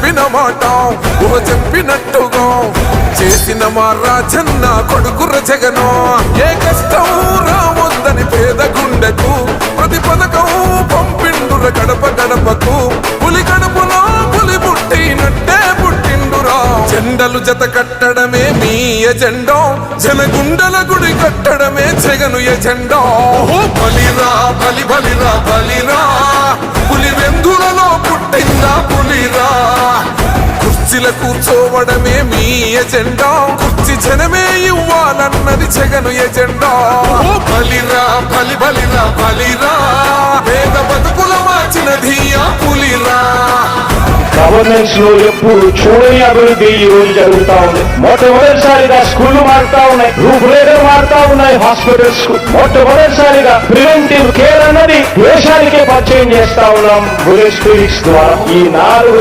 చెప్పిన మాట ఊహ చెప్పినట్టుగా చేసిన మా రాజన్న కొడుకుర జగను. ఏ కష్టం రావద్దని పేద గుండెకు ప్రతి పథకం పంపిండుర గడప గడపకు. పులి గడపలో పులి పుట్టినట్టే పుట్టిండురా. జెండలు జత కట్టడమే మీ ఎజెండా, జనగుండల గుడి కట్టడమే జగను ఎజెండా. బలిరా బలి బలిరా బలిరా, పులి వెందులలో పుట్టిందా పులిరా. కుర్చీల కూర్చోవడమే మీ ఎజెండా, కుర్చీ జనమే ఇవ్వాలన్నది జగను ఎజెండా. బలిరా బలి బలిరా బలిరా, పేద బతుకుల మార్చినది ఆ పులిరా. గవర్నెన్స్ లో ఎప్పుడు చూడని అభివృద్ధి ఈ రోజు జరుగుతా ఉంది. మొట్టమొదటిసారిగా స్కూళ్లు మారుతా ఉన్నాయి, రూపురేఖలు మారుతా ఉన్నాయి. హాస్పిటల్స్ మొట్టమొదటిసారిగా ప్రివెంటివ్ కేర్ అన్నది దేశానికే పరిచయం చేస్తా ఉన్నాం బుల్లెట్ స్పిరిట్స్ ద్వారా. ఈ 4